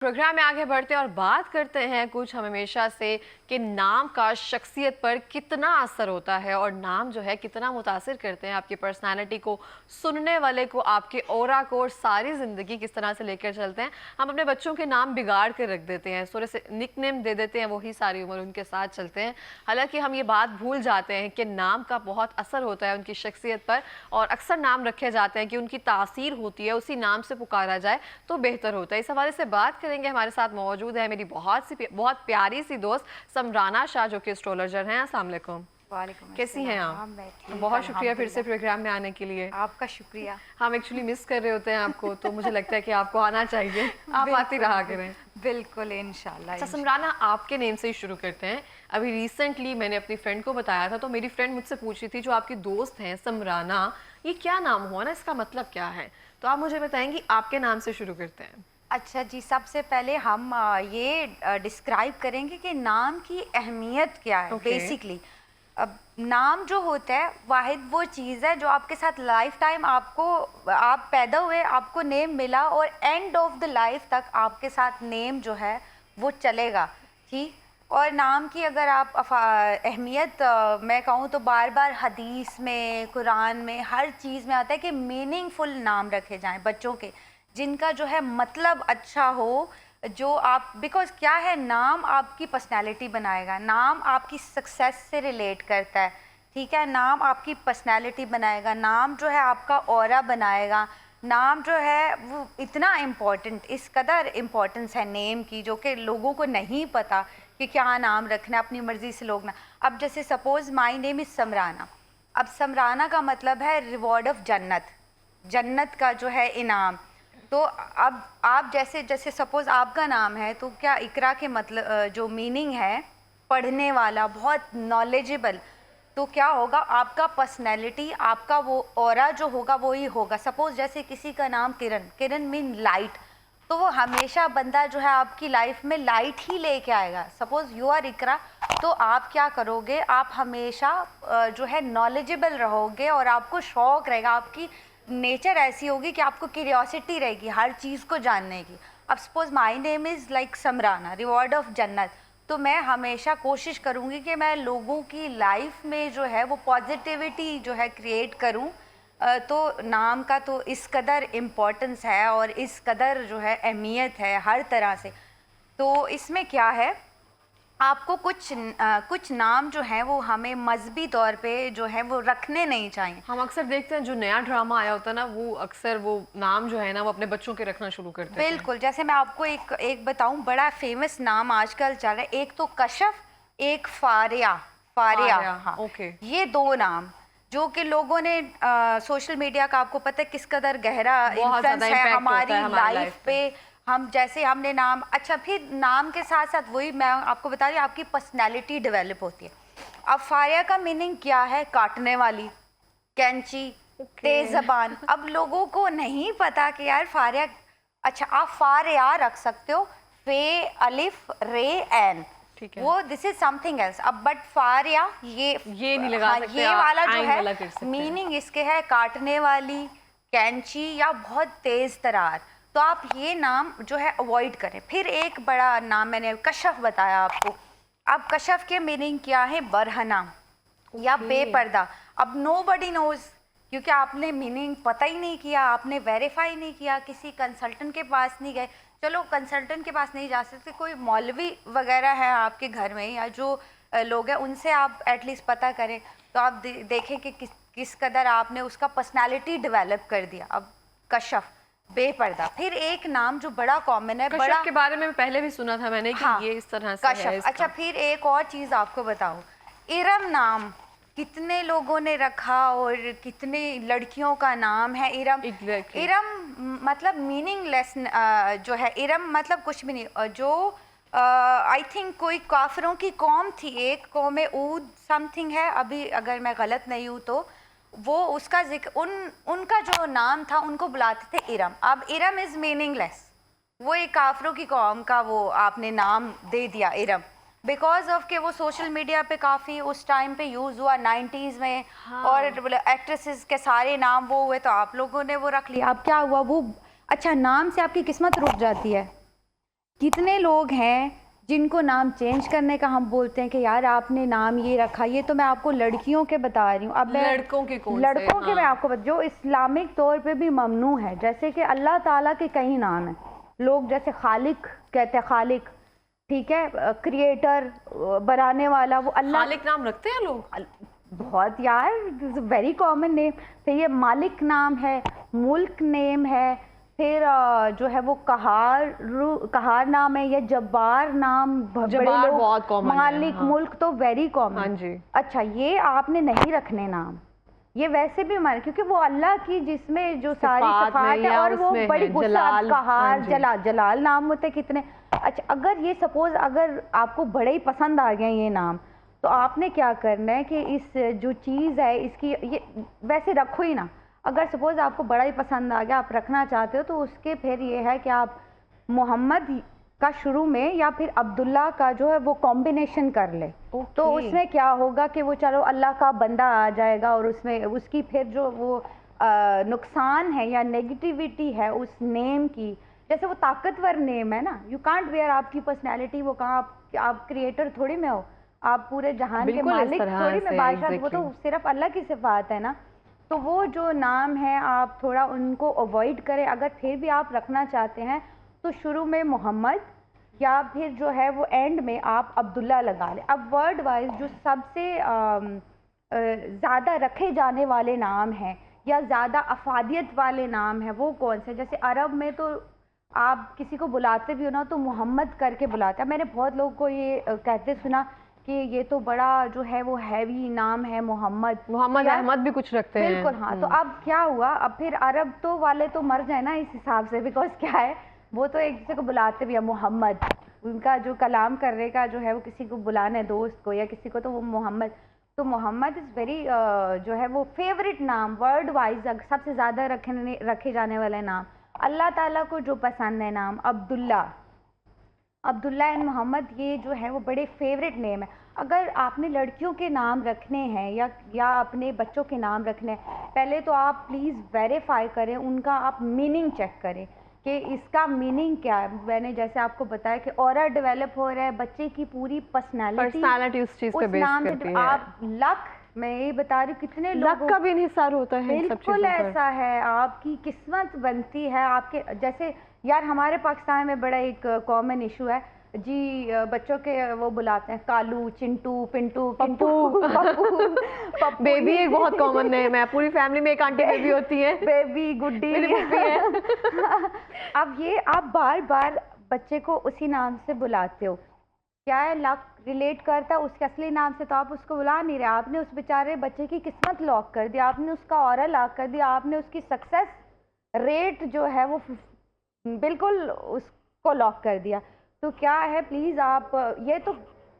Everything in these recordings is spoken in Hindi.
प्रोग्राम में आगे बढ़ते हैं और बात करते हैं कुछ हम हमेशा से कि नाम का शख्सियत पर कितना असर होता है और नाम जो है कितना मुतासिर करते हैं आपकी पर्सनालिटी को, सुनने वाले को, आपके ऑरा को और सारी ज़िंदगी किस तरह से लेकर चलते हैं। हम अपने बच्चों के नाम बिगाड़ कर रख देते हैं, थोड़े से निकनेम दे देते हैं, वही सारी उम्र उनके साथ चलते हैं। हालांकि हम ये बात भूल जाते हैं कि नाम का बहुत असर होता है उनकी शख्सियत पर और अक्सर नाम रखे जाते हैं कि उनकी तासीर होती है, उसी नाम से पुकारा जाए तो बेहतर होता है। इस हवाले से बात करेंगे, हमारे साथ मौजूद है मेरी बहुत प्यारी सी दोस्त समराना शाह जो कि एस्ट्रोलॉजर हैं। अस्सलाम वालेकुम। वालेकुम। कैसी हैं आप? बहुत शुक्रिया फिर से प्रोग्राम में आने के लिए। आपका शुक्रिया। हम एक्चुअली मिस कर रहे होते हैं आपको, तो मुझे लगता है कि आपको आना चाहिए। आप आती रहा करें। बिल्कुल, इंशाल्लाह। अच्छा समराना, आपके नेम से ही शुरू करते हैं। अभी रिसेंटली मैंने अपनी फ्रेंड को बताया था, तो मेरी फ्रेंड मुझसे पूछ रही थी जो आपकी दोस्त हैं समराना, ये क्या नाम हुआ ना, इसका मतलब क्या है? तो आप मुझे बताएंगी, आपके नाम से शुरू करते हैं। अच्छा जी, सबसे पहले हम ये डिस्क्राइब करेंगे कि नाम की अहमियत क्या है। बेसिकली अब नाम जो होता है वाहिद वो चीज़ है जो आपके साथ लाइफ टाइम आप पैदा हुए, आपको नेम मिला और एंड ऑफ द लाइफ तक आपके साथ नेम जो है वो चलेगा। ठीक। और नाम की अगर आप अहमियत मैं कहूँ तो बार बार हदीस में, कुरान में, हर चीज़ में आता है कि मीनिंगफुल नाम रखे जाएं बच्चों के, जिनका जो है मतलब अच्छा हो, जो आप बिकॉज क्या है, नाम आपकी पर्सनैलिटी बनाएगा, नाम आपकी सक्सेस से रिलेट करता है। ठीक है, नाम आपकी पर्सनैलिटी बनाएगा, नाम जो है आपका ऑरा बनाएगा। नाम जो है वो इतना इम्पोर्टेंट, इस कदर इम्पोर्टेंस है नेम की, जो कि लोगों को नहीं पता कि क्या नाम रखना है, अपनी मर्ज़ी से लोग ना। अब जैसे suppose my name is Samrana, अब समराना का मतलब है रिवॉर्ड ऑफ जन्नत, जन्नत का जो है इनाम। तो अब आप जैसे सपोज़ आपका नाम है, तो क्या इकरा के मतलब जो मीनिंग है पढ़ने वाला, बहुत नॉलेजेबल, तो क्या होगा आपका पर्सनैलिटी, आपका वो ऑरा जो होगा वो ही होगा। सपोज़ जैसे किसी का नाम किरण, किरण मीन लाइट, तो वो हमेशा बंदा जो है आपकी लाइफ में लाइट ही लेके आएगा। सपोज़ यू आर इकरा, तो आप क्या करोगे, आप हमेशा जो है नॉलेजेबल रहोगे और आपको शौक़ रहेगा, आपकी नेचर ऐसी होगी कि आपको क्यूरियोसिटी रहेगी हर चीज़ को जानने की। अब suppose my name is like Samrana, reward of जन्नत, तो मैं हमेशा कोशिश करूँगी कि मैं लोगों की लाइफ में जो है वो पॉजिटिविटी जो है क्रिएट करूँ। तो नाम का तो इस कदर इम्पोर्टेंस है और इस कदर जो है अहमियत है हर तरह से। तो इसमें क्या है, आपको कुछ नाम जो हैं वो हमें मजहबी तौर पे जो है वो रखने नहीं चाहिए। हम अक्सर देखते हैं जो नया ड्रामा आया होता है ना, वो अक्सर वो नाम जो है ना वो अपने बच्चों के रखना शुरू करते हैं। बिल्कुल, जैसे मैं आपको एक बताऊं, बड़ा फेमस नाम आजकल चल रहा है, एक तो कशफ, एक फारिया। हाँ, ओके। ये दो नाम जो कि लोगों ने सोशल मीडिया का आपको पता है किस कदर गहरा इन्फ्लुएंस है हमारी लाइफ पे। हम जैसे हमने नाम, अच्छा फिर नाम के साथ साथ वही मैं आपको बता रही हूँ, आपकी पर्सनैलिटी डेवलप होती है। अब फारिया का मीनिंग क्या है, काटने वाली, कैंची, तेज जबान। अब लोगों को नहीं पता कि यार फारिया, अच्छा आप फारिया रख सकते हो, फे अलिफ रे एन, वो दिस इज समथिंग एल्स। अब बट फारिया ये नहीं लगा सकते, ये वाला जो है मीनिंग इसके है काटने वाली, कैंची या बहुत तेज तरार। तो आप ये नाम जो है अवॉइड करें। फिर एक बड़ा नाम मैंने कशफ बताया आपको। अब कशफ के मीनिंग क्या है, बरहना या बेपर्दा। अब नोबडी नोज, क्योंकि आपने मीनिंग पता ही नहीं किया, आपने वेरीफाई नहीं किया, किसी कंसल्टेंट के पास नहीं गए। चलो कंसल्टेंट के पास नहीं जा सकते, कोई मौलवी वगैरह है आपके घर में या जो लोग हैं उनसे आप एटलीस्ट पता करें, तो आप देखें कि किस कदर आपने उसका पर्सनालिटी डेवलप कर दिया। अब कशफ, बेपर्दा। फिर एक नाम जो बड़ा कॉमन है, बड़ा के बारे में पहले भी सुना था मैंने कि हाँ, ये इस तरह से कशफ। अच्छा फिर एक और चीज़ आपको बताऊं, इरम नाम कितने लोगों ने रखा और कितने लड़कियों का नाम है इरम। इरम मतलब मीनिंगलेस जो है, इरम मतलब कुछ भी नहीं। जो आई थिंक कोई काफिरों की कौम थी, एक कौम ऊद समथिंग है, अभी अगर मैं गलत नहीं हूँ तो, वो उसका जिक्र उनका जो नाम था उनको बुलाते थे इरम। अब इरम इज़ मीनिंगलेस, वो एक काफिरों की कौम का वो आपने नाम दे दिया इरम, बिकॉज ऑफ के वो सोशल मीडिया पे काफ़ी उस टाइम पे यूज़ हुआ 90s में। हाँ। और एक्ट्रेसेस के सारे नाम वो हुए, तो आप लोगों ने वो रख लिया। अब क्या हुआ, वो अच्छा नाम से आपकी किस्मत रुक जाती है। कितने लोग हैं जिनको नाम चेंज करने का हम बोलते हैं कि यार आपने नाम ये रखा, ये तो मैं आपको लड़कियों के बता रही हूँ। अब मैं लड़कों के कौन से? लड़कों के मैं हाँ। आपको जो इस्लामिक तौर पे भी ममनू है, जैसे कि अल्लाह ताला के कई नाम हैं। लोग जैसे खालिक कहते हैं, खालिक, ठीक है, क्रिएटर, बनाने वाला, वो अल्लाह। खालिक नाम रखते हैं लोग? बहुत यार, वेरी कॉमन नेम। फिर ये मालिक नाम है, मुल्क नेम है, फिर जो है वो कहार नाम है, या जब्बार नाम। बड़े जब्बार लोग बहुत कॉमन है, मालिक, हाँ। मुल्क तो वेरी कॉमन। हाँ जी। अच्छा, ये आपने नहीं रखने नाम, ये वैसे भी हमारे, क्योंकि वो अल्लाह की जिसमें जो सारी सिफात सिफात में है, या और वो उसमें बड़ी है, गुस्सा, जलाल, कहार, हाँ जी। जलाल नाम होते हैं कितने। अच्छा, अगर ये सपोज अगर आपको बड़े ही पसंद आ गए ये नाम, तो आपने क्या करना है कि इस जो चीज़ है इसकी, ये वैसे रखो ही ना। अगर सपोज आपको बड़ा ही पसंद आ गया, आप रखना चाहते हो, तो उसके फिर ये है कि आप मोहम्मद का शुरू में या फिर अब्दुल्ला का जो है वो कॉम्बिनेशन कर ले। तो उसमें क्या होगा कि वो चलो अल्लाह का बंदा आ जाएगा, और उसमें उसकी फिर जो वो नुकसान है या नेगेटिविटी है उस नेम की, जैसे वो ताकतवर नेम है ना, यू कांट वेयर, आपकी पर्सनैलिटी वो कहाँ, आप क्रिएटर थोड़ी में हो, आप पूरे जहान के बिल्कुल इस मालिक तरह थोड़ी में, से, बादशाह, वो तो एग्जैक्टली। सिर्फ अल्लाह की सिफात है ना। तो वो जो नाम है आप थोड़ा उनको अवॉइड करें। अगर फिर भी आप रखना चाहते हैं तो शुरू में मोहम्मद, या फिर जो है वो एंड में आप अब्दुल्ला लगा लें। अब वर्ड वाइज जो सबसे ज़्यादा रखे जाने वाले नाम हैं या ज़्यादा अफादियत वाले नाम हैं वो कौन से? जैसे अरब में तो आप किसी को बुलाते भी हो ना तो मोहम्मद करके बुलाते हैं। मैंने बहुत लोगों को ये कहते सुना कि ये तो बड़ा जो है वो हैवी नाम है मोहम्मद। मोहम्मद अहमद भी कुछ रखते हैं। बिल्कुल, हाँ। तो अब क्या हुआ, अब फिर अरब तो वाले तो मर जाए ना इस हिसाब से, बिकॉज क्या है, वो तो एक दूसरे को बुलाते भी है मोहम्मद। उनका जो कलाम करने का जो है वो किसी को बुलाना है, दोस्त को या किसी को, तो वो मोहम्मद। तो मोहम्मद इज़ वेरी जो है वो फेवरेट नाम, वर्ल्ड वाइज सबसे ज़्यादा रखे जाने वाले नाम। अल्लाह ताला को जो पसंद है नाम, अब्दुल्ला एंड मोहम्मद, ये जो है वो बड़े फेवरेट नेम है। अगर आपने लड़कियों के नाम रखने हैं या अपने बच्चों के नाम रखने हैं, पहले तो आप प्लीज़ वेरीफाई करें, उनका आप मीनिंग चेक करें कि इसका मीनिंग क्या है। मैंने जैसे आपको बताया कि ऑरा डेवलप हो रहा है, बच्चे की पूरी पर्सनालिटी उस चीज पे उस बेस नाम करती से। है। आप लक, मैं ये बता रही हूँ, कितने लक लोग का भी इन्हिसार होता है इन सब बिल्कुल चीजों पर। ऐसा है, आपकी किस्मत बनती है आपके। जैसे यार हमारे पाकिस्तान में बड़ा एक कॉमन इशू है जी, बच्चों के वो बुलाते हैं कालू, चिंटू, पिंटू, पप्पू। पप्पू बेबी एक बहुत कॉमन नेम है, पूरी फैमिली में एक आंटी बेबी होती है। बेबी, गुड्डी। मेरी बेबी है। अब ये आप बार बार बच्चे को उसी नाम से बुलाते हो, क्या है, लक रिलेट करता है उसके असली नाम से, तो आप उसको बुला नहीं रहे। आपने उस बेचारे बच्चे की किस्मत लॉक कर दी, आपने उसका ऑरा लॉक कर दिया, आपने उसकी सक्सेस रेट जो है वो बिल्कुल उसको लॉक कर दिया। तो क्या है, प्लीज़ आप, ये तो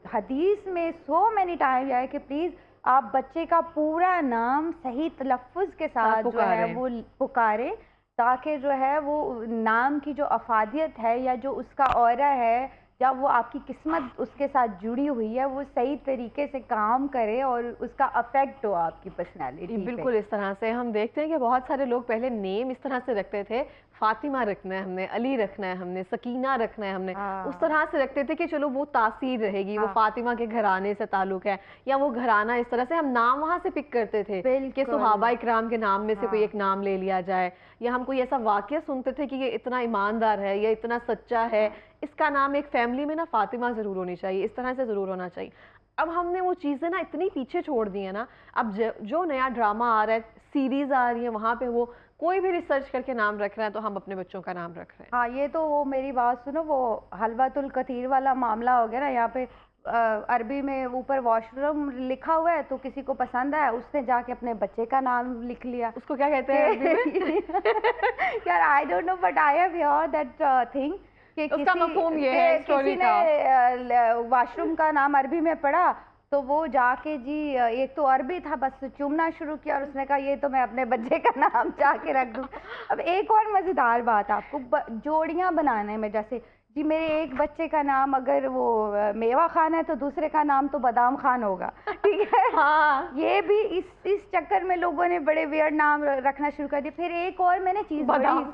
हदीस में सो मैनी टाइम है कि प्लीज़ आप बच्चे का पूरा नाम सही तलफ़ुज़ के साथ जो है वो पुकारें, ताकि जो है वो नाम की जो अफादियत है या जो उसका ऑरा है या वो आपकी किस्मत उसके साथ जुड़ी हुई है वो सही तरीके से काम करे और उसका अफेक्ट हो आपकी पर्सनैलिटी पे। बिल्कुल इस तरह से हम देखते हैं कि बहुत सारे लोग पहले नेम इस तरह से रखते थे, फातिमा रखना है हमने, अली रखना है हमने, सकीना रखना है हमने, उस तरह से रखते थे कि चलो वो तासीर रहेगी, वो फातिमा के घराने से ताल्लुक है या वो घराना, इस तरह से हम नाम वहाँ से पिक करते थे कि सुहाबा इकराम के नाम में से कोई एक नाम ले लिया जाए, या हम कोई ऐसा वाकया सुनते थे कि ये इतना ईमानदार है या इतना सच्चा है, इसका नाम एक फैमिली में ना फातिमा ज़रूर होनी चाहिए, इस तरह से ज़रूर होना चाहिए। अब हमने वो चीज़ें ना इतनी पीछे छोड़ दी है ना, अब जो नया ड्रामा आ रहा है, सीरीज़ आ रही है, वहाँ पे वो कोई भी रिसर्च करके नाम रख रहा है, तो हम अपने बच्चों का नाम रख रहे हैं। हाँ, ये तो वो मेरी बात सुनो, वो हलवातुल कतीर वाला मामला हो गया ना। यहाँ पे अरबी में ऊपर वॉशरूम लिखा हुआ है, तो किसी को पसंद आया, उसने जाके अपने बच्चे का नाम लिख लिया। उसको क्या कहते हैं अरबी में? यार I don't know, but I have heard that thing कि उसका मफहूम ये है स्टोरी का, वॉशरूम का नाम अरबी में पढ़ा तो वो जाके जी, एक तो अरबी था, बस चूमना शुरू किया और उसने कहा ये तो मैं अपने बच्चे का नाम जाके रख दूँ। अब एक और मज़ेदार बात आपको, जोड़ियाँ बनाने में, जैसे जी मेरे एक बच्चे का नाम अगर वो मेवा खान है तो दूसरे का नाम तो बादाम खान होगा, ठीक है। हाँ, ये भी इस चक्कर में लोगों ने बड़े वियर्ड नाम रखना शुरू कर दिए। फिर एक और मैंने चीज़ बादाम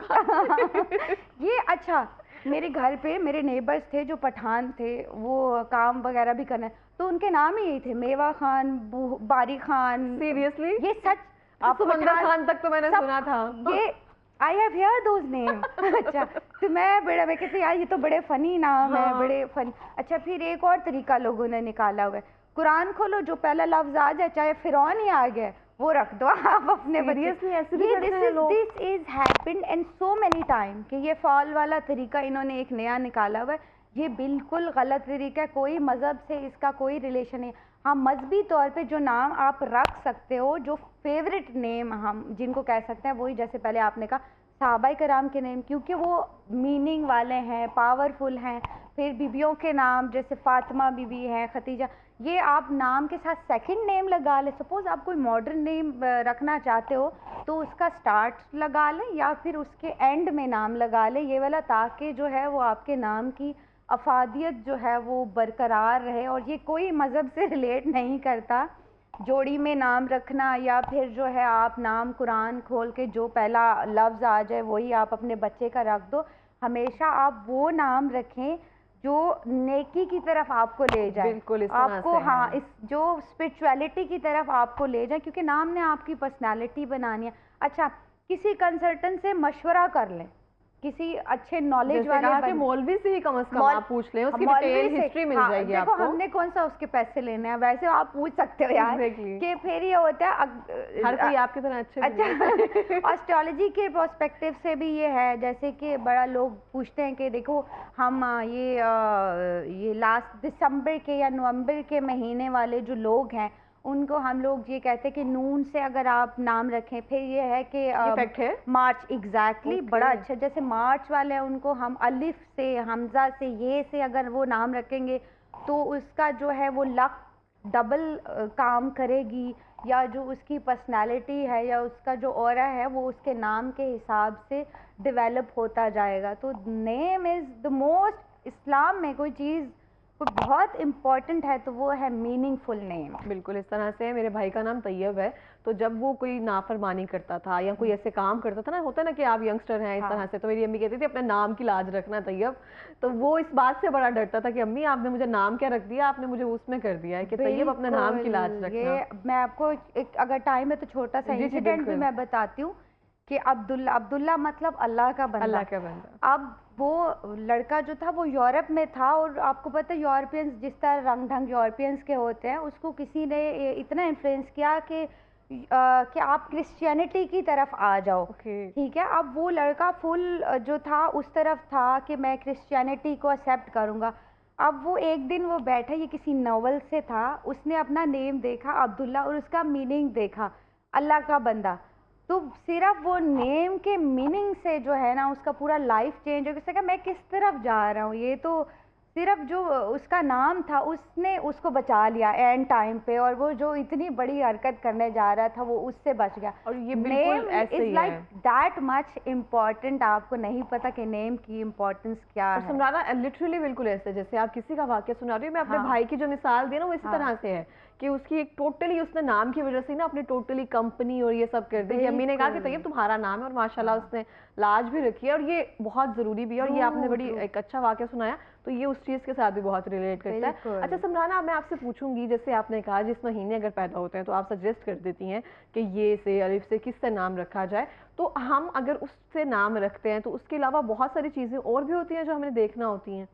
ये अच्छा, मेरे घर पे मेरे नेबर्स थे जो पठान थे, वो काम वगैरह भी करना है, तो उनके नाम ही यही थे, मेवा खान, बारी खान। सीरियसली? ये सच। आप समंदर खान तक तो मैंने सुना था। ये I have here those name. अच्छा, तो मैं कहती यार ये तो बड़े फनी नाम है, बड़े फनी। अच्छा, फिर एक और तरीका लोगों ने निकाला हुआ है, कुरान खोलो, जो पहला लफ्ज आ जाए, चाहे फिरौन ही आ गया, वो रख दो आप अपने बच्चे। This is happened and so many time कि ये फॉल वाला तरीका इन्होंने एक नया निकाला हुआ है। ये बिल्कुल गलत तरीका है, कोई मज़हब से इसका कोई रिलेशन नहीं। हाँ, मजहबी तौर पे जो नाम आप रख सकते हो, जो फेवरेट नेम हम जिनको कह सकते हैं, वही जैसे पहले आपने कहा सहाबाए कराम के नेम, क्योंकि वो मीनिंग वाले हैं, पावरफुल हैं। फिर बीबियों के नाम जैसे फातिमा बीबी है, खतीजा, ये आप नाम के साथ सेकंड नेम लगा लें। सपोज़ आप कोई मॉडर्न नेम रखना चाहते हो तो उसका स्टार्ट लगा लें या फिर उसके एंड में नाम लगा लें, ये वाला, ताकि जो है वो आपके नाम की अफादियत जो है वो बरकरार रहे। और ये कोई मज़हब से रिलेट नहीं करता, जोड़ी में नाम रखना या फिर जो है आप नाम कुरान खोल के जो पहला लफ्ज़ आ जाए वही आप अपने बच्चे का रख दो। हमेशा आप वो नाम रखें जो नेकी की तरफ आपको ले जाए, बिल्कुल इस आपको, हाँ, इस जो स्पिरिचुअलिटी की तरफ आपको ले जाए, क्योंकि नाम ने आपकी पर्सनालिटी बनानी है। अच्छा, किसी कंसल्टेंट से मशवरा कर लें, किसी अच्छे नॉलेज वाले मौलवी से ही कम से कम आप पूछ लें, उसकी डिटेल हिस्ट्री मिल जाएगी देखो, आपको। हमने कौन सा उसके पैसे लेने हैं, वैसे आप पूछ सकते हो यार। कि फिर ये होता है हर कोई आपकी तरह अच्छे। अच्छा, एस्ट्रोलॉजी के पर्सपेक्टिव से भी ये है, जैसे कि बड़ा लोग पूछते हैं कि देखो हम ये लास्ट दिसंबर के या नवंबर के महीने वाले जो लोग हैं उनको हम लोग ये कहते हैं कि नून से अगर आप नाम रखें, फिर ये है कि इफेक्ट है मार्च, एग्जैक्टली, बड़ा अच्छा। जैसे मार्च वाले हैं उनको हम अलिफ से, हमजा से, ये से अगर वो नाम रखेंगे तो उसका जो है वो लक डबल काम करेगी, या जो उसकी पर्सनालिटी है या उसका जो ऑरा है वो उसके नाम के हिसाब से डेवलप होता जाएगा। तो नेम इज़ द मोस्ट, इस्लाम में कोई चीज़ कोई बहुत इम्पॉर्टेंट है तो वो है मीनिंगफुल नेम। बिल्कुल इस तरह से मेरे भाई का नाम तैयब है, तो जब वो कोई नाफरमानी करता था या कोई ऐसे काम करता था ना, होता है ना कि आप यंगस्टर हैं इस तरह से, तो मेरी अम्मी कहती थी अपने नाम की लाज रखना तैयब। तो वो इस बात से बड़ा डरता था कि अम्मी आपने मुझे नाम क्या रख दिया, आपने मुझे उसमें कर दिया है कि तैयब अपने नाम की लाज रखना। ये मैं आपको एक अगर टाइम है तो छोटा सा इंसिडेंट भी मैं बताती हूँ कि अब्दुल्ला मतलब अल्लाह का बंदा। अल्लाह का बंदा। अब वो लड़का जो था वो यूरोप में था, और आपको पता है यूरोपियंस जिस तरह रंग ढंग यूरोपियंस के होते हैं, उसको किसी ने इतना इन्फ्लुएंस किया कि आप क्रिश्चियनिटी की तरफ आ जाओ। ठीक है, अब वो लड़का फुल जो था उस तरफ था कि मैं क्रिश्चियनिटी को एक्सेप्ट करूँगा। अब वो एक दिन वो बैठा, ये किसी नॉवल से था, उसने अपना नेम देखा अब्दुल्ला और उसका मीनिंग देखा अल्लाह का बंदा। तो सिर्फ वो नेम के मीनिंग से जो है ना उसका पूरा लाइफ चेंज हो गया। उसने कहा मैं किस तरफ जा रहा हूँ, ये तो सिर्फ जो उसका नाम था उसने उसको बचा लिया एंड टाइम पे, और वो जो इतनी बड़ी हरकत करने जा रहा था वो उससे बच गया। और ये बिल्कुल ऐसे ही है, लाइक दैट मच इम्पॉर्टेंट। आपको नहीं पता कि नेम की इम्पोर्टेंस क्या है। समराना लिटरली बिल्कुल ऐसे, जैसे आप किसी का वाक्य सुना रही हो, मैं अपने भाई की जो मिसाल दी ना वो इसी तरह से है कि उसकी एक टोटली उसने नाम की वजह से ना अपनी टोटली कंपनी और ये सब कर दी कि अम्मी ने कहा कि तैयब तुम्हारा नाम है, और माशाल्लाह उसने लाज भी रखी है, और ये बहुत जरूरी भी है। और ये आपने बड़ी एक अच्छा वाक्य सुनाया, तो ये उस चीज के साथ भी बहुत रिलेट करता है। अच्छा समराना, मैं आपसे पूछूंगी, जैसे आपने कहा जिस महीने अगर पैदा होते हैं तो आप सजेस्ट कर देती हैं कि ये से अलिफ से किस से नाम रखा जाए, तो हम अगर उससे नाम रखते हैं तो उसके अलावा बहुत सारी चीजें और भी होती हैं जो हमें देखना होती हैं।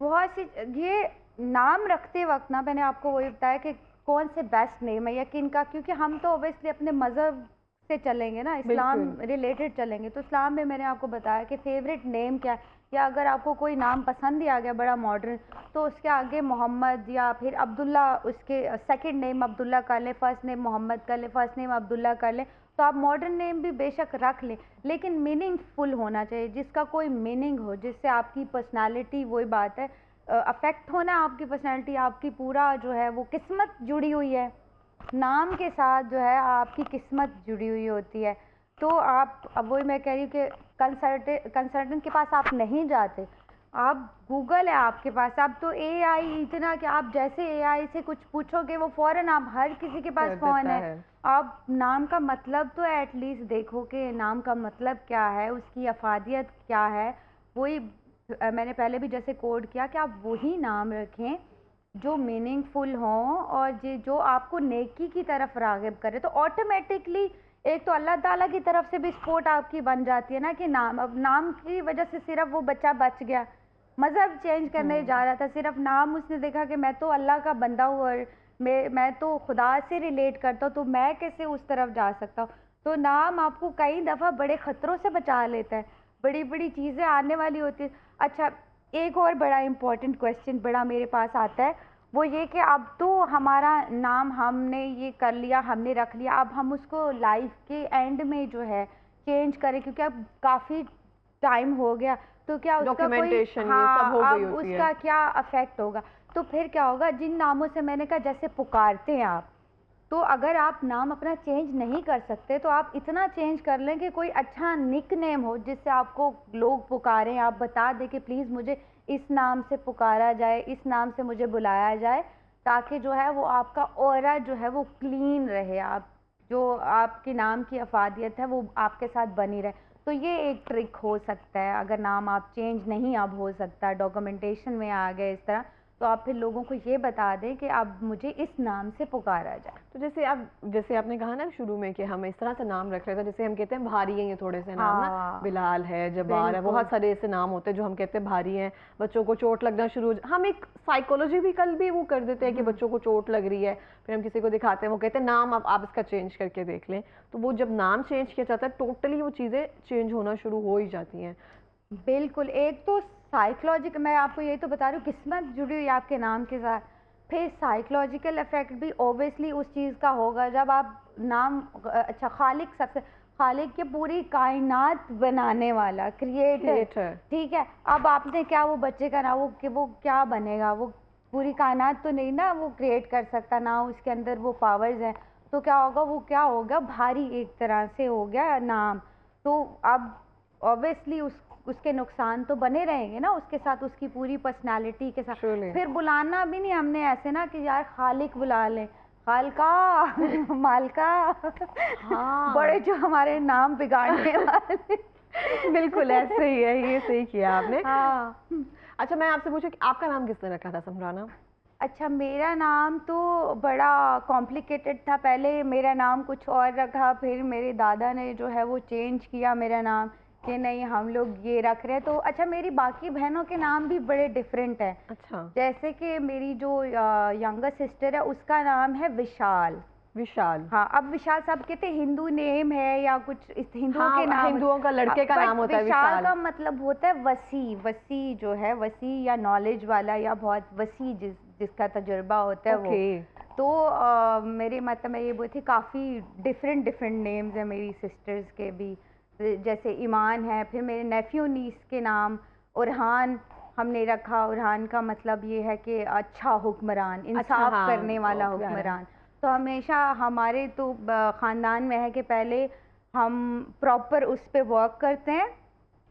बहुत सी, ये नाम रखते वक्त ना मैंने आपको वही बताया कि कौन से बेस्ट नेम है या किन का, क्योंकि हम तो ऑब्वियसली अपने मज़हब से चलेंगे ना, इस्लाम रिलेटेड चलेंगे, तो इस्लाम में मैंने आपको बताया कि फेवरेट नेम क्या है, या अगर आपको कोई नाम पसंद ही आ गया बड़ा मॉडर्न, तो उसके आगे मोहम्मद या फिर अब्दुल्ला, उसके सेकंड नेम अब्दुल्ला कर लें, फर्स्ट नेम मोहम्मद कर लें, फर्स्ट नेम अब्दुल्ला कर लें, तो आप मॉडर्न नेम भी बेशक रख लें, लेकिन मीनिंगफुल होना चाहिए, जिसका कोई मीनिंग हो, जिससे आपकी पर्सनालिटी, वही बात है, अफेक्ट होना आपकी पर्सनालिटी, आपकी पूरा जो है वो किस्मत जुड़ी हुई है नाम के साथ, जो है आपकी किस्मत जुड़ी हुई होती है। तो आप, अब वही मैं कह रही हूँ कि कंसल्टेंट के पास आप नहीं जाते, आप गूगल है आपके पास, अब तो एआई इतना कि आप जैसे एआई से कुछ पूछोगे वो फ़ौरन, आप हर किसी के पास फ़ोन है। आप नाम का मतलब तो एटलीस्ट देखो कि नाम का मतलब क्या है, उसकी अफादियत क्या है, वही मैंने पहले भी जैसे कोड किया कि आप वही नाम रखें जो मीनिंगफुल हों और जो आपको नेकी की तरफ राग़िब करे। तो ऑटोमेटिकली एक तो अल्लाह ताला की तरफ से भी सपोर्ट आपकी बन जाती है ना कि अब नाम की वजह से सिर्फ वो बच्चा बच गया, मज़हब चेंज करने जा रहा था, सिर्फ नाम उसने देखा कि मैं तो अल्लाह का बंदा हूँ और मैं तो खुदा से रिलेट करता हूँ, तो मैं कैसे उस तरफ जा सकता हूँ। तो नाम आपको कई दफ़ा बड़े ख़तरों से बचा लेता है, बड़ी बड़ी चीज़ें आने वाली होती है। अच्छा, एक और बड़ा इम्पॉर्टेंट क्वेश्चन बड़ा मेरे पास आता है, वो ये कि अब तो हमारा नाम हमने ये कर लिया, हमने रख लिया, अब हम उसको लाइफ के एंड में जो है चेंज करें, क्योंकि अब काफ़ी टाइम हो गया, तो क्या उसका कोई सब हो गई अब होती उसका है। क्या अफेक्ट होगा। तो फिर क्या होगा, जिन नामों से मैंने कहा जैसे पुकारते हैं आप, तो अगर आप नाम अपना चेंज नहीं कर सकते तो आप इतना चेंज कर लें कि कोई अच्छा निक नेम हो जिससे आपको लोग पुकारें, आप बता दें कि प्लीज़ मुझे इस नाम से पुकारा जाए, इस नाम से मुझे बुलाया जाए, ताकि जो है वो आपका ऑरा जो है वो क्लीन रहे, आप जो आपके नाम की अफादियत है वो आपके साथ बनी रहे। तो ये एक ट्रिक हो सकता है, अगर नाम आप चेंज नहीं अब हो सकता, डॉक्यूमेंटेशन में आ गए इस तरह, तो आप फिर लोगों को ये बता दें कि अब मुझे इस नाम से पुकारा जाए। तो जैसे आपने कहा ना शुरू में कि हम इस तरह से नाम रख रहे थे, जैसे हम कहते हैं भारी हैं ये थोड़े से नाम ना, बिलाल है, जब्बार है, बहुत सारे ऐसे नाम होते हैं जो हम कहते हैं भारी हैं, बच्चों को चोट लगना शुरू, हम एक साइकोलॉजी भी कल भी वो कर देते हैं कि बच्चों को चोट लग रही है, फिर हम किसी को दिखाते हैं, वो कहते हैं नाम अब आप इसका चेंज करके देख लें। तो वो जब नाम चेंज किया जाता है टोटली वो चीज़ें चेंज होना शुरू हो ही जाती हैं। बिल्कुल, एक तो साइकोलॉजिक, मैं आपको यही तो बता रही हूँ, किस्मत जुड़ी हुई है आपके नाम के साथ। फिर साइकोलॉजिकल इफेक्ट भी ऑब्वियसली उस चीज़ का होगा जब आप नाम अच्छा, खालिक, सबसे खालिक के पूरी कायनात बनाने वाला क्रिएटर, ठीक है। अब आपने क्या वो बच्चे का नाम वो क्या बनेगा, वो पूरी कायनात तो नहीं ना वो क्रिएट कर सकता, ना उसके अंदर वो पावर्स हैं, तो क्या होगा, वो क्या होगा, भारी एक तरह से हो गया नाम। तो अब ऑब्वियसली उसके नुकसान तो बने रहेंगे ना, उसके साथ उसकी पूरी पर्सनालिटी के साथ। फिर बुलाना भी नहीं हमने ऐसे ना कि यार खालिक बुला लें, खालका मालका, हाँ। बड़े जो हमारे नाम बिगाड़ने वाले। बिल्कुल ऐसे ही है, ये सही किया आपने। हाँ। अच्छा, मैं आपसे पूछूं कि आपका नाम किसने रखा था समराना? अच्छा, मेरा नाम तो बड़ा कॉम्प्लिकेटेड था, पहले मेरा नाम कुछ और रखा, फिर मेरे दादा ने जो है वो चेंज किया मेरा नाम कि नहीं हम लोग ये रख रहे हैं। तो अच्छा, मेरी बाकी बहनों के नाम भी बड़े डिफरेंट हैं। अच्छा। जैसे कि मेरी जो यंगर सिस्टर है उसका नाम है विशाल। विशाल, हाँ, अब विशाल सब कहते हैं हिंदू नेम है या कुछ, इस हिंदुओं के नाम, हिंदुओं का लड़के का नाम होता है विशाल का मतलब होता है वसी, वसी जो है वसी या नॉलेज वाला या बहुत वसी, जिसका तजुर्बा होता है वो। तो मेरे मतलब मैं ये बोलती थी काफ़ी डिफरेंट नेम्स हैं मेरी सिस्टर्स के भी, जैसे ईमान है, फिर मेरे नेफ्यू नीस के नाम उरहान हमने रखा। उरहान का मतलब ये है कि अच्छा हुक्मरान, इंसाफ करने वाला हुक्मरान। तो हमेशा हमारे तो ख़ानदान में है कि पहले हम प्रॉपर उस पे वर्क करते हैं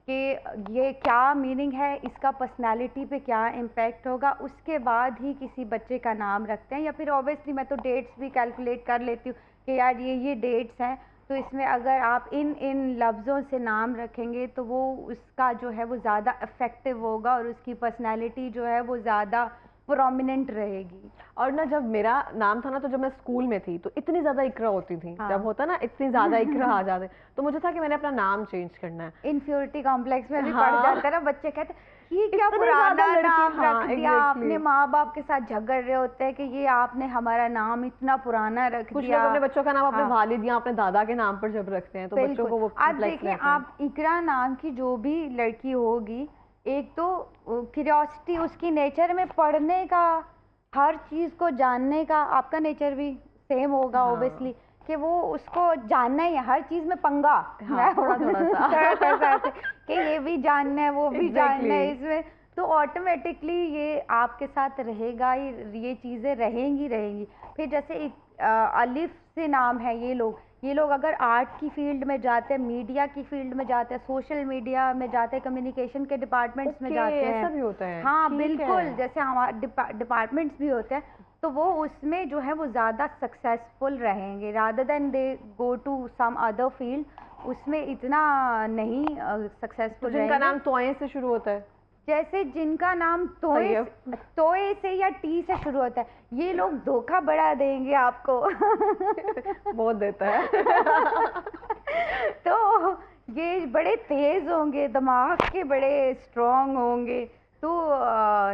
कि ये क्या मीनिंग है, इसका पर्सनालिटी पे क्या इम्पेक्ट होगा, उसके बाद ही किसी बच्चे का नाम रखते हैं। या फिर ऑब्वियसली मैं तो डेट्स भी कैलकुलेट कर लेती हूँ कि यार ये डेट्स हैं, तो इसमें अगर आप इन लफ्ज़ों से नाम रखेंगे तो वो उसका जो है वो ज़्यादा इफ़ेक्टिव होगा और उसकी पर्सनालिटी जो है वो ज़्यादा प्रोमिनेंट रहेगी। और ना जब मेरा नाम था ना, तो जब मैं स्कूल में थी तो इतनी ज़्यादा इकरा होती थी, जब होता ना इतनी ज़्यादा इकरा आ जाते, तो मुझे था कि मैंने अपना नाम चेंज करना है। इन्फ्योरिटी कॉम्प्लेक्स में भी पड़ जाता है ना, बच्चे कहते ये क्या पुराना नाम रख दिया आपने, माँ बाप के साथ झगड़ रहे होते हैं कि ये आपने हमारा नाम इतना पुराना रख दिया। कुछ लोग अपने बच्चों का नाम अपने वालिद या अपने दादा के नाम पर जब रखते हैं तो बच्चों को वो आप देखिए, आप इकरा नाम की जो भी लड़की होगी, एक तो क्यूरियोसिटी उसकी नेचर में, पढ़ने का, हर चीज़ को जानने का, आपका नेचर भी सेम होगा ऑब्वियसली, कि वो उसको जानना ही है, हर चीज़ में पंगा, थोड़ा सा कि ये भी जानना है वो भी जानना है इसमें, तो ऑटोमेटिकली ये आपके साथ रहेगा ही, ये चीज़ें रहेंगी। फिर जैसे एक अलिफ से नाम है, ये लोग अगर आर्ट की फील्ड में जाते हैं, मीडिया की फील्ड में जाते हैं, सोशल मीडिया में जाते हैं, कम्युनिकेशन के डिपार्टमेंट्स में जाते हैं, ऐसा भी होता है। हाँ बिल्कुल, जैसे हमारे डिपार्टमेंट्स भी होते हैं, तो वो उसमें जो है वो ज़्यादा सक्सेसफुल रहेंगे rather than they go to some other field. उसमें इतना नहीं सक्सेसफुल जिनका नाम तोए से शुरू होता है। जैसे जिनका नाम तोए से या टी से शुरू होता है, ये लोग धोखा बड़ा देंगे आपको। बहुत देता है। तो ये बड़े तेज होंगे, दिमाग के बड़े स्ट्रांग होंगे। तो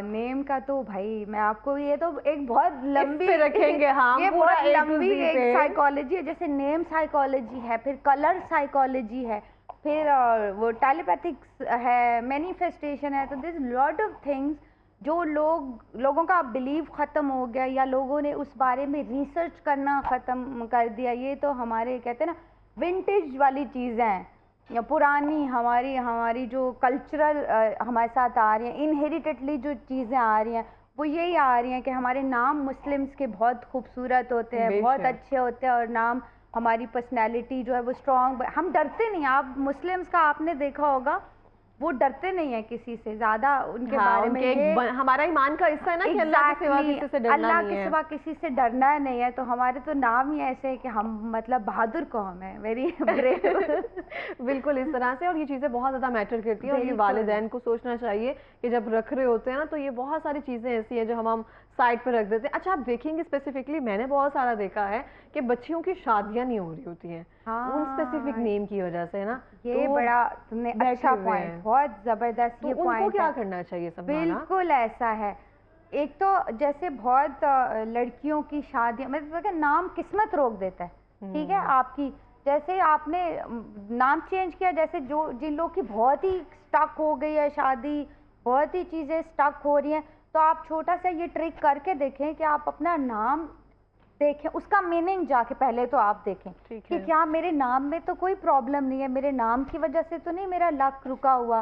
नेम का तो भाई मैं आपको, ये तो एक बहुत लंबी रखेंगे हम, ये पूरा बहुत लंबी एक साइकोलॉजी है। जैसे नेम साइकोलॉजी है, फिर कलर साइकोलॉजी है, फिर वो टेलीपैथिक्स है, मैनिफेस्टेशन है। तो दिस लॉट ऑफ थिंग्स जो लोगों का बिलीव ख़त्म हो गया, या लोगों ने उस बारे में रिसर्च करना ख़त्म कर दिया। ये तो हमारे कहते हैं ना विंटेज वाली चीज़ें हैं, या पुरानी हमारी जो कल्चरल हमारे साथ आ रही हैं, इनहेरिटेडली जो चीज़ें आ रही हैं वो यही आ रही हैं कि हमारे नाम मुस्लिम्स के बहुत खूबसूरत होते हैं, बहुत अच्छे होते हैं, और नाम हमारी पर्सनैलिटी जो है वो स्ट्रॉन्ग। हम डरते नहीं, आप मुस्लिम्स का आपने देखा होगा, वो डरते नहीं है किसी से ज़्यादा। उनके बारे में ये हमारा ईमान का हिस्सा है ना कि अल्लाह के सिवा किसी से डरना नहीं है। अल्लाह के सिवा किसी से डरना नहीं है। तो हमारे तो नाम ही ऐसे है कि हम मतलब बहादुर कौम है, वेरी ब्रेव। बिल्कुल इस तरह से, और ये चीज़ें बहुत ज़्यादा मैटर करती हैं, और ये वालिदैन को सोचना चाहिए कि जब रख रहे होते हैं ना, तो ये बहुत सारी चीज़ें ऐसी हैं जो हम साइड पर रख देते हैं। अच्छा, आप देखेंगे स्पेसिफिकली, मैंने बहुत सारा देखा है कि बच्चियों की शादियां नहीं हो रही होती हैं उन स्पेसिफिक नेम की वजह से, है ना। ये तो बड़ा तुमने अच्छा पॉइंट, बहुत जबरदस्त ये पॉइंट। उनको क्या करना चाहिए समझाना? बिल्कुल ऐसा है। एक तो जैसे बहुत लड़कियों की शादियां, मतलब नाम किस्मत रोक देता है, ठीक है आपकी। जैसे आपने नाम चेंज किया, जैसे जो जिन लोग की बहुत ही स्टक हो गई है शादी, बहुत ही चीज़ें स्टक हो रही हैं, तो आप छोटा सा ये ट्रिक करके देखें कि आप अपना नाम देखें, उसका मीनिंग जाके पहले तो आप देखें कि क्या मेरे नाम में तो कोई प्रॉब्लम नहीं है, मेरे नाम की वजह से तो नहीं मेरा लक रुका हुआ।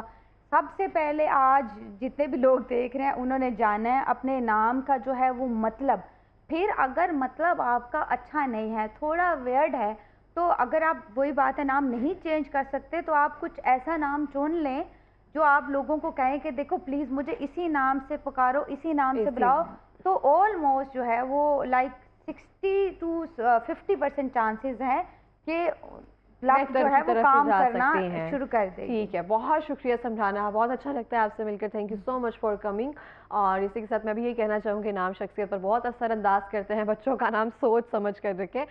सबसे पहले आज जितने भी लोग देख रहे हैं उन्होंने जाना है अपने नाम का जो है वो मतलब। फिर अगर मतलब आपका अच्छा नहीं है, थोड़ा वियर्ड है, तो अगर आप वही बात है नाम नहीं चेंज कर सकते, तो आप कुछ ऐसा नाम चुन लें जो आप लोगों को कहें कि देखो प्लीज़ मुझे इसी नाम से पुकारो, इसी नाम से बुलाओ। तो ऑलमोस्ट जो है वो लाइक 60 to 50% चांसेस हैं कि लक जो है वो काम करना शुरू कर दे। ठीक है, बहुत शुक्रिया समझाना, बहुत अच्छा लगता है आपसे मिलकर। Thank you so much for coming. और इसी के साथ मैं भी यही कहना चाहूँगी, नाम शख्सियत पर बहुत असर अंदाज करते हैं, बच्चों का नाम सोच समझ कर रखें।